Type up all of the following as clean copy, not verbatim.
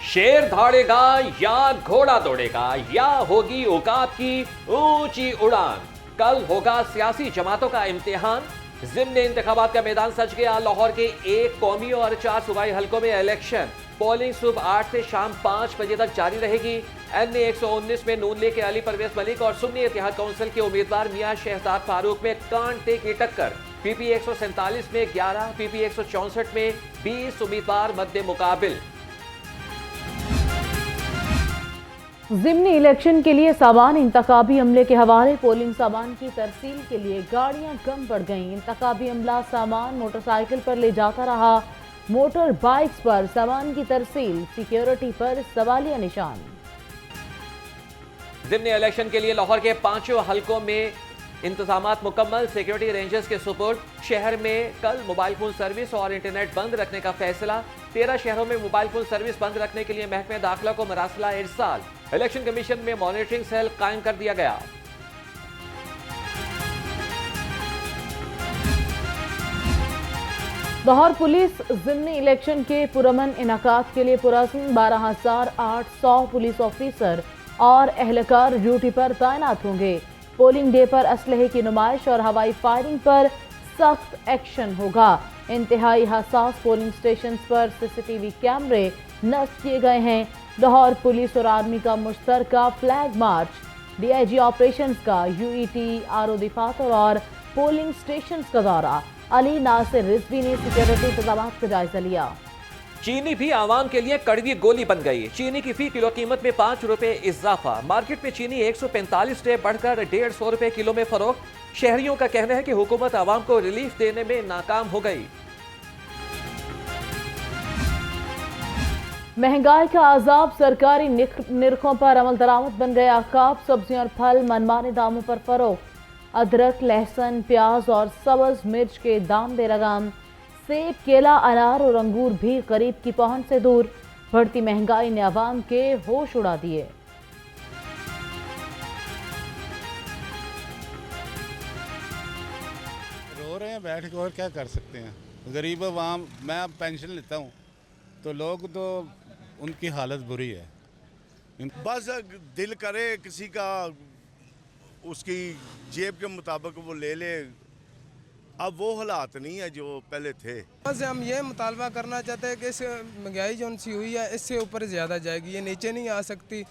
शेर दौड़ेगा या घोड़ा दौड़ेगा या होगी औकात की ऊंची उड़ान। कल होगा सियासी जमातों का इम्तिहान। ज़िम्नी इंतखाबात का मैदान सज गया। लाहौर के 1 कौमी और 4 सूबाई हलकों में इलेक्शन। पोलिंग सुबह 8 से शाम 5 बजे तक जारी रहेगी। NA 119 में नून लीग के अली परवेज मलिक और सुन्नी इत्तेहाद काउंसिल के उम्मीदवार मियां शहजाद फारूक में कांटे की टक्कर। PP 147 में 11, PP 164 में 20 उम्मीदवार मद्दे मुकाबिल। ज़िमनी इलेक्शन के लिए सामान इंतखाबी अमले के हवाले। पोलिंग सामान की तरसील के लिए गाड़ियां कम पड़ गईं। इंतखाबी अमला सामान मोटरसाइकिल पर ले जाता रहा। मोटर बाइक्स पर सामान की तरसील, सिक्योरिटी पर सवालिया निशान। ज़िमनी इलेक्शन के लिए लाहौर के 5 हलकों में इंतजामात मुकम्मल। सिक्योरिटी रेंजर्स के सुपुर्द। शहर में कल मोबाइल फोन सर्विस और इंटरनेट बंद रखने का फैसला। 13 शहरों में मोबाइल फोन सर्विस बंद रखने के लिए महकमे दाखिला को मरासला इरसाल। इलेक्शन कमीशन में मॉनिटरिंग सेल कायम कर दिया गया। लाहौर पुलिस ज़िमनी इलेक्शन के पुरअमन इनाकात के लिए पुरअज़्म 12,800 पुलिस ऑफिसर और एहलकार ड्यूटी पर तैनात होंगे। पोलिंग डे पर असलहे की नुमाइश और हवाई फायरिंग पर सख्त एक्शन होगा। इंतहाई हसास पोलिंग स्टेशन पर CCTV कैमरे नस्ब किए गए हैं। लाहौर पुलिस और आर्मी का मुश्तरका फ्लैग मार्च। DIG ऑपरेशंस का UET RO दफातर और पोलिंग स्टेशन का दौरा। अली नासिर रिजवी ने सिक्योरिटी इंतजाम का जायजा लिया। चीनी भी आवाम के लिए कड़वी गोली बन गई। चीनी की फी किलो कीमत में 5 रुपए इजाफा। मार्केट में चीनी 145 रुपए बढ़कर 150 रुपए किलो में फरोख्त। शहरियों का कहना है कि हुकूमत आवाम को रिलीफ देने में नाकाम हो गई। महंगाई का अजाब सरकारी निरखों पर अमल दरामद बन गया। काब, सब्जियां और फल मनमाने दामों पर फरोख्त। अदरक, लहसुन, प्याज और सब्ज मिर्च के दाम बेलगाम। सेब, केला, अनार और अंगूर भी गरीब की पहुंच से दूर। बढ़ती महंगाई ने अवाम के होश उड़ा दिए। रो रहे हैं बैठ के, और क्या कर सकते हैं। गरीब अवाम, मैं अब पेंशन लेता हूँ तो लोग तो उनकी हालत बुरी है। बस दिल करे किसी का उसकी जेब के मुताबिक वो ले ले। अब वो हालात नहीं है जो पहले थे। बस हम ये मुतालबा करना चाहते हैं कि इस महंगाई जौन सी हुई है इससे ऊपर ज़्यादा जाएगी, ये नीचे नहीं आ सकती।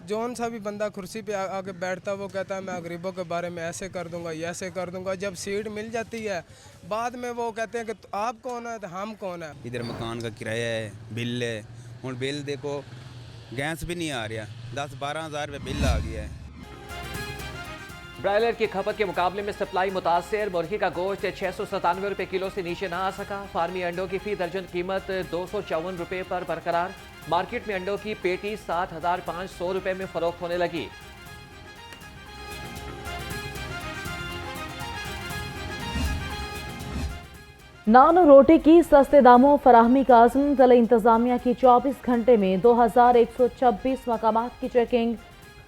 जौन सा भी बंदा कुर्सी पे आके बैठता वो कहता है मैं गरीबों के बारे में ऐसे कर दूंगा, ये ऐसे कर दूंगा। जब सीट मिल जाती है बाद में वो कहते हैं कि आप कौन है तो हम कौन है। इधर मकान का किराया है, बिल है। हूँ बिल देखो, गैस भी नहीं आ रहा, 10-12 हज़ार रुपये बिल आ गया है। ब्रायलर की खपत के मुकाबले में सप्लाई मुतासर। मुर्गी का गोश्त 697 रुपए किलो से नीचे ना आ सका। फार्मी अंडों की फी दर्जन कीमत 254 रुपए पर बरकरार। मार्केट में अंडों की पेटी 7,500 रुपए में फरोख्त होने लगी। नान और रोटी की सस्ते दामों फराहमी का आज़म। ज़िला इंतजामिया की 24 घंटे में 2,126 मकामात की चेकिंग।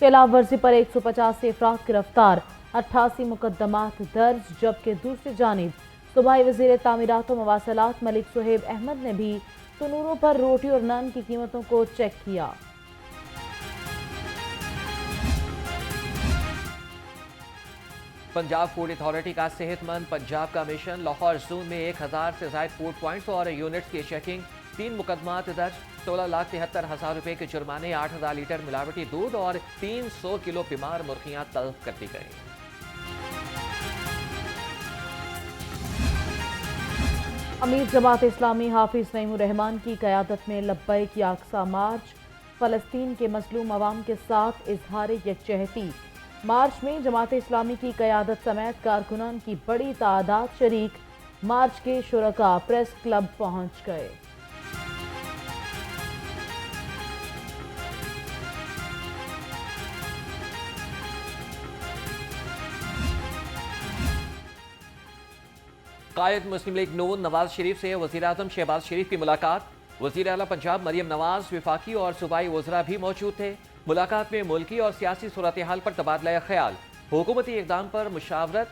खिलाफ वर्जी पर 185 अफराद गिरफ्तार। 88 मुकदमात दर्ज। जबकि दूसरी जानिब सूबाई वज़ीर तामीरात व मवासलात मलिक सुहेब अहमद ने भी तनूरों पर रोटी और नान की कीमतों को चेक किया। पंजाब फूड अथॉरिटी का सेहतमंद पंजाब का मिशन। लाहौर जोन में 1000 से ज्यादा फूड पॉइंट्स और यूनिट्स की चेकिंग। 3 मुकदमात दर्ज। 16,73,000 रुपए के जुर्माने। 8,000 लीटर मिलावटी दूध और 300 किलो बीमार मुर्गियां तलब कर दी गई। अमीर जमात इस्लामी हाफिज नईमुर रहमान की क़यादत में लब्बैक या अक्सा मार्च। फ़लस्तीन के मज़लूम अवाम के साथ इजहार यकजहती। मार्च में जमात इस्लामी की क़यादत समेत कारकुनान की बड़ी तादाद शरीक। मार्च के शुरका प्रेस क्लब पहुंच गए। कायद मुस्लिम लीग नून नवाज शरीफ से वज़ीर आज़म शहबाज शरीफ की मुलाकात। वज़ीर आला पंजाब मरियम नवाज, विफाकी और सूबाई वज़रा भी मौजूद थे। मुलाकात में मुल्की और सियासी सूरत हाल पर तबादला ख्याल, हुकूमती इक़दाम पर मुशावरत,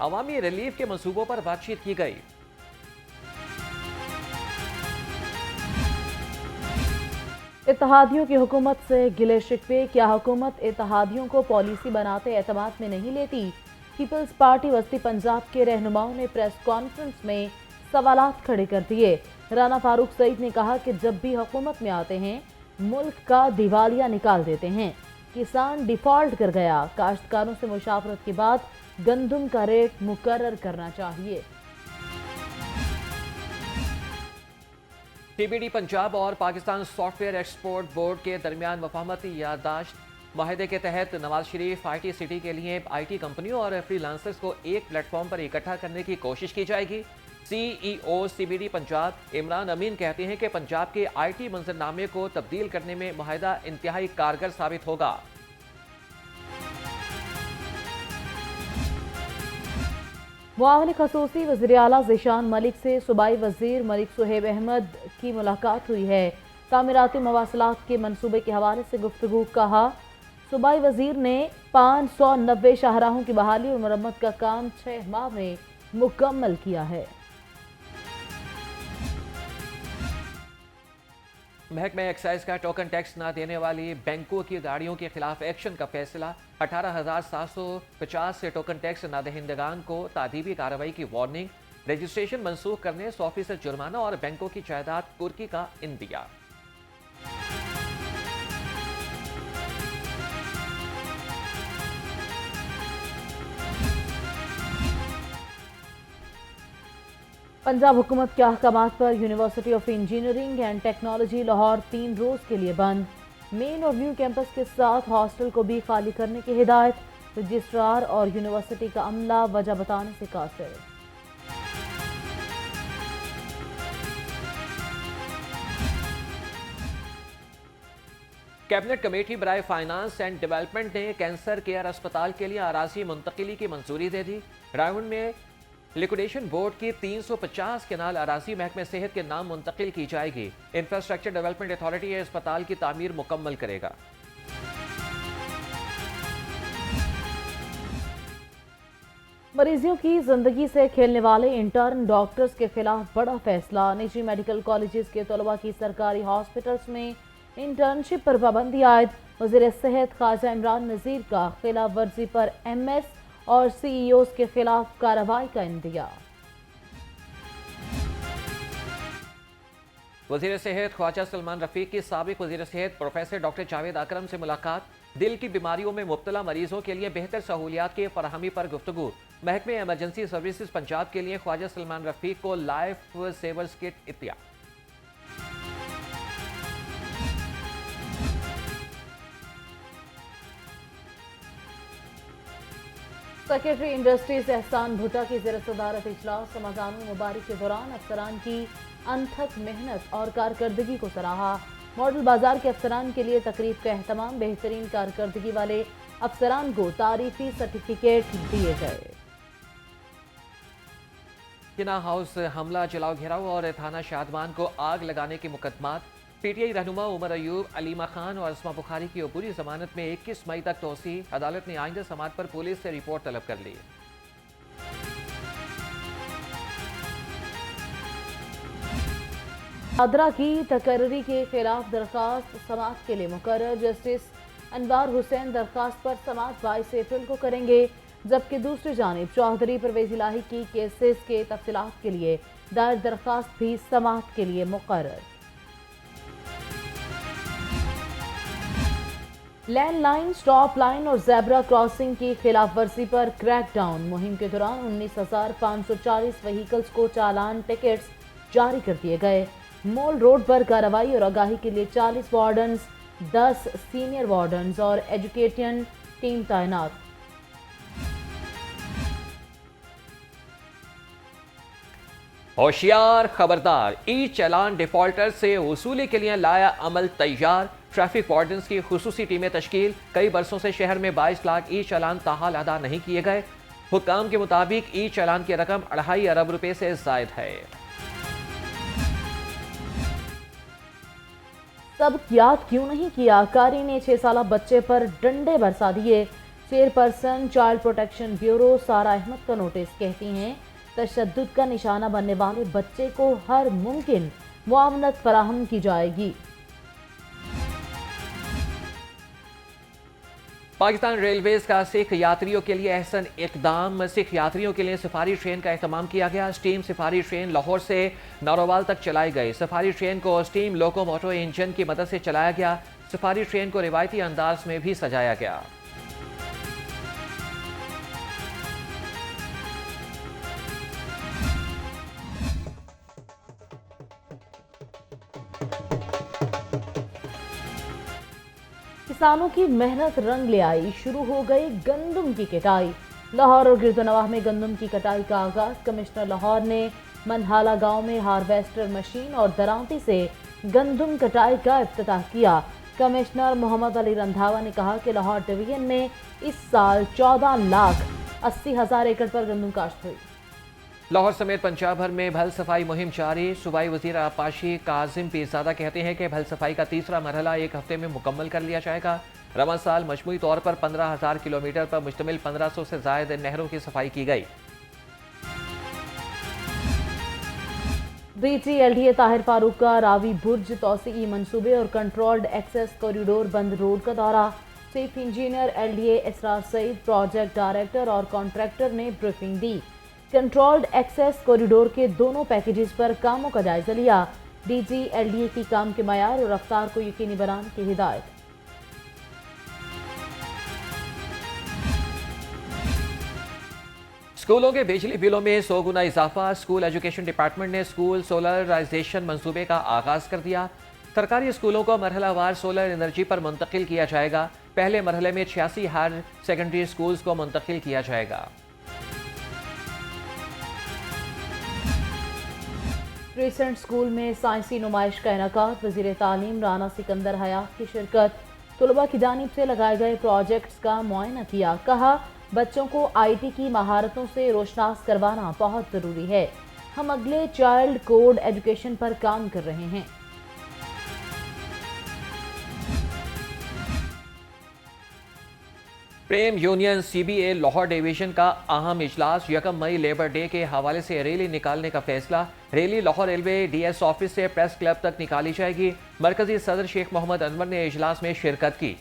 अवामी रिलीफ के मनसूबों पर बातचीत की गई। इत्तेहादियों की हुकूमत से गिले शिकवे, क्या हुकूमत इत्तेहादियों को पॉलिसी बनाते एतमाद में नहीं लेती? पीपल्स पार्टी वस्ती पंजाब के रहनुमाओं ने प्रेस कॉन्फ्रेंस में सवालात खड़े कर दिए। राना फारूक सईद ने कहा कि जब भी हुकूमत में आते हैं मुल्क का दिवालिया निकाल देते हैं। किसान डिफॉल्ट कर गया, काश्तकारों से मुशावरत के बाद गंदम का रेट मुकर्रर करना चाहिए। टीबीडी पंजाब और पाकिस्तान सॉफ्टवेयर एक्सपोर्ट बोर्ड के दरमियान मफाहमती याददाश्त माहिदे के तहत नवाज शरीफ IT सिटी के लिए IT कंपनियों और फ्रीलांसर्स को एक प्लेटफॉर्म पर इकट्ठा करने की कोशिश की जाएगी। CEO CBD पंजाब इमरान अमीन कहते हैं कि पंजाब के IT मंजरनामे को तब्दील करने में मुआहदा इंतहाई कारगर साबित होगा। मुआविन खसूसी वज़ीर आला ज़ीशान मलिक से सूबाई वज़ीर मलिक सुहेब अहमद की मुलाकात हुई है। तामीराती मवासलात के मनसूबे के हवाले से गुफ्तगू। कहा, सूबाई वज़ीर ने 590 शाहराहों की बहाली और मरम्मत का काम 6 माह में मुकम्मल किया है। महकमा एक्साइज का टोकन टैक्स न देने वाली बैंकों की गाड़ियों के खिलाफ एक्शन का फैसला। 18,750 से टोकन टैक्स नादहिंदगान को तादीबी कार्रवाई की वार्निंग, रजिस्ट्रेशन मनसूख करने 100% जुर्माना और बैंकों की जायदाद कुर्की का इंदिया। पंजाब हुकूमत के अहकामात पर university of engineering and technology Lahore 3 रोज के लिए बंद। मेन और न्यू कैंपस के साथ हॉस्टल को भी खाली करने की हिदायत। रजिस्ट्रार और यूनिवर्सिटी का अमला वजह बताने से कासिर। कैबिनेट कमेटी बराए फाइनेंस एंड डेवलपमेंट ने कैंसर केयर अस्पताल के लिए अराजी मुंतकिली की मंजूरी दे दी। रायवन में लिक्विडेशन बोर्ड की 350 केनाल अराजी महकमे सेहत के नाम मुंतकिल की जाएगी। इंफ्रास्ट्रक्चर डेवलपमेंट अथॉरिटी अस्पताल की तामीर मुकम्मल करेगा। मरीजों की जिंदगी से खेलने वाले इंटर्न डॉक्टर्स के खिलाफ बड़ा फैसला। निजी मेडिकल कॉलेजेस के तलबा की सरकारी हॉस्पिटल्स में इंटर्नशिप पर पाबंदी आयद। वज़ीर सेहत ख्वाजा इमरान नज़ीर का खिलाफ वर्जी पर MS और CEOs के खिलाफ कार्रवाई का इंदिया। वज़ीर सेहत ख्वाजा सलमान रफीक की साबिक वज़ीर सेहत प्रोफेसर डॉक्टर जावेद अकरम से मुलाकात। दिल की बीमारियों में मुब्तला मरीजों के लिए बेहतर सहूलियात की फराहमी पर गुफ्तगू। महकमे एमरजेंसी सर्विसेज पंजाब के लिए ख्वाजा सलमान रफीक को लाइफ सेवर्स किट इत्तिया। सेक्रेटरी इंडस्ट्रीज एहसान भुट्टा की ज़ेर सदारत इजलास रमज़ान मुबारक के दौरान अफसरान की अनथक मेहनत और कारकर्दगी को सराहा। मॉडल बाजार के अफसरान के लिए तकरीब का एहतमाम। बेहतरीन कारकर्दगी वाले अफसरान को तारीफी सर्टिफिकेट दिए गए। जिना हाउस हमला, जलाओ घेराव और थाना शादमान को आग लगाने के मुकदमात। PTI रहनुमा उमर अयूब, अलीमा खान और अस्मा बुखारी की अबूरी जमानत में 21 मई तक तोसी। अदालत ने आइंदा समात पर पुलिस से रिपोर्ट तलब कर ली। आदरा की तकर्री के खिलाफ दरखास्त समात के लिए मुकर्रर। जस्टिस अनवार हुसैन दरखास्त पर समात 22 अप्रैल को करेंगे, जबकि दूसरी जानिब चौधरी परवेज इलाही की केसेस के तफसीलात के लिए दायर दरखास्त भी समात के लिए मुकर्रर। लैंडलाइन, स्टॉप लाइन और जेब्रा क्रॉसिंग की खिलाफ वर्जी पर क्रैकडाउन। मुहिम के दौरान 19,540 व्हीकल्स को चालान टिकट्स जारी कर दिए गए। मॉल रोड पर कार्रवाई और आगाही के लिए 40 वार्डन्स, 10 सीनियर वार्डन्स और एजुकेशन टीम तैनात। होशियार, खबरदार, ई चालान डिफॉल्टर से वसूली के लिए लाया अमल तैयार। ट्रैफिक वार्डन्स की खुसूसी टीमें तश्कील। कई बरसों से शहर में 22 लाख ई चालान ताहाल अदा नहीं किए गए। हुक्काम के मुताबिक ई चालान की रकम 2.5 अरब रुपए से जायद है। सब याद क्यों नहीं किया? कारी ने 6 साला बच्चे पर डंडे बरसा दिए। चेयरपर्सन चाइल्ड प्रोटेक्शन ब्यूरो सारा अहमद का नोटिस। कहती हैं तशद्दुद का निशाना बनने वाले बच्चे को हर मुमकिन मुआवनत फराहम की जाएगी। पाकिस्तान रेलवेज का सिख यात्रियों के लिए अहसन इकदाम। सिख यात्रियों के लिए सफारी ट्रेन का एहतमाम किया गया। स्टीम सफारी ट्रेन लाहौर से नारोवाल तक चलाई गई। सफारी ट्रेन को स्टीम लोकोमोटिव इंजन की मदद से चलाया गया। सफारी ट्रेन को रिवायती अंदाज में भी सजाया गया। किसानों की मेहनत रंग ले आई, शुरू हो गई गंदम की कटाई। लाहौर और गिरदनवाह में गंदम की कटाई का आगाज। कमिश्नर लाहौर ने मनहाला गांव में हार्वेस्टर मशीन और दरांती से गंदम कटाई का इफ्तिताह किया। कमिश्नर मोहम्मद अली रंधावा ने कहा कि लाहौर डिवीजन में इस साल 14,80,000 एकड़ पर गंदम काश्त हुई। लाहौर समेत पंजाब भर में भल सफाई मुहिम जारी। सूबाई वजीर आपाशी काजिम पीरजादा कहते हैं कि भल सफाई का तीसरा मरहला एक हफ्ते में मुकम्मल कर लिया जाएगा। रवां साल मजमूई तौर पर 15,000 किलोमीटर पर मुश्तमिल 1500 से जायद नहरों की सफाई की गई। BTLDA ताहिर फारूक का रावी बुर्ज तौसीई मंसूबे और कंट्रोल्ड एक्सेस कॉरिडोर बंद रोड का दौरा। चीफ इंजीनियर LDA इसरार सईद, प्रोजेक्ट डायरेक्टर और कॉन्ट्रैक्टर ने ब्रीफिंग दी। कंट्रोल्ड एक्सेस कॉरिडोर के दोनों पैकेजेस पर कामों का जायजा लिया। DG LDA की काम के मयार और रफ्तार को यकीनी बनाने की हिदायत। स्कूलों के बिजली बिलों में 100 गुना इजाफा। स्कूल एजुकेशन डिपार्टमेंट ने स्कूल सोलराइजेशन मंसूबे का आगाज कर दिया। सरकारी स्कूलों को मरहलावार सोलर एनर्जी पर मुंतकिल किया जाएगा। पहले मरहले में 86 हायर सेकेंडरी स्कूल्स को मुंतकिल किया जाएगा। क्रिसेंट स्कूल में साइंसी नुमाइश का इनेकाद। वज़ीर तालीम राना सिकंदर हयात की शिरकत। तलबा की जानिब से लगाए गए प्रोजेक्ट्स का मुआयना किया। कहा, बच्चों को IT की महारतों से रोशनास करवाना बहुत ज़रूरी है। हम अगले चाइल्ड कोड एजुकेशन पर काम कर रहे हैं। प्रेम यूनियन CBA लाहौर डिवीजन का अहम इजलास। 1 मई लेबर डे के हवाले से रैली निकालने का फैसला। Rally Lahore railway DS office से प्रेस क्लब तक निकाली जाएगी। मरकजी सदर शेख मोहम्मद अनवर ने इजलास में शिरकत की।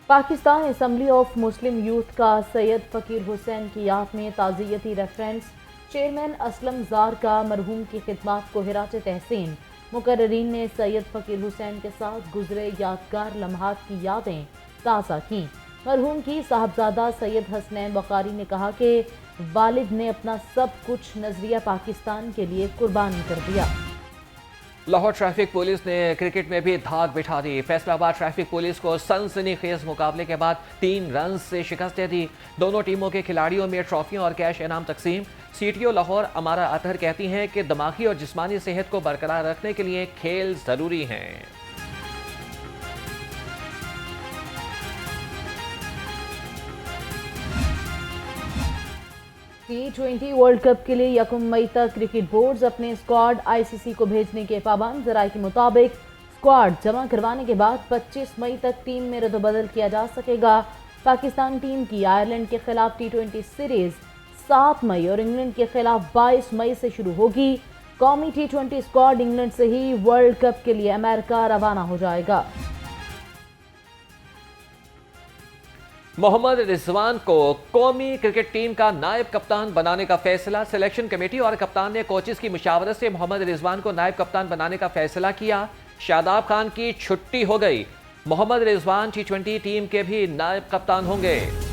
Pakistan assembly of Muslim youth का सैयद फ़कीर हुसैन की याद में ताज़ियती रेफरेंस। चेयरमैन असलम जार का मरहूम की खिदमत को हिराज तहसीन। मुकर्रीन ने सैयद फ़कीर हुसैन के साथ गुजरे यादगार लम्हात की यादें ताज़ा की। मरहूम की साहबजादा सैयद हसनैन बुखारी ने कहा कि वालिद ने अपना सब कुछ नजरिया पाकिस्तान के लिए कुर्बान कर दिया। लाहौर ट्रैफिक पुलिस ने क्रिकेट में भी धाक बिठा दी। फैसलाबाद ट्रैफिक पुलिस को सनसनीखेज मुकाबले के बाद 3 रन से शिकस्त दे दी। दोनों टीमों के खिलाड़ियों में ट्रॉफियों और कैश इनाम तकसीम। CTO लाहौर अमारा अतहर कहती हैं कि दिमागी और जिस्मानी सेहत को बरकरार रखने के लिए खेल जरूरी हैं। T20 वर्ल्ड कप के लिए 1 मई तक क्रिकेट बोर्ड्स अपने स्क्वाड ICC को भेजने के पाबंद। जराये के मुताबिक स्क्वाड जमा करवाने के बाद 25 मई तक टीम में रद्दबदल किया जा सकेगा। पाकिस्तान टीम की आयरलैंड के खिलाफ T20 सीरीज 7 मई और इंग्लैंड के खिलाफ 22 मई से शुरू होगी। कौमी T20 स्क्वाड इंग्लैंड से ही वर्ल्ड कप के लिए अमेरिका रवाना हो जाएगा। मोहम्मद रिजवान को कौमी क्रिकेट टीम का नायब कप्तान बनाने का फैसला। सिलेक्शन कमेटी और कप्तान ने कोचेस की मुशावरत से मोहम्मद रिजवान को नायब कप्तान बनाने का फैसला किया। शादाब खान की छुट्टी हो गई। मोहम्मद रिजवान T20 टीम के भी नायब कप्तान होंगे।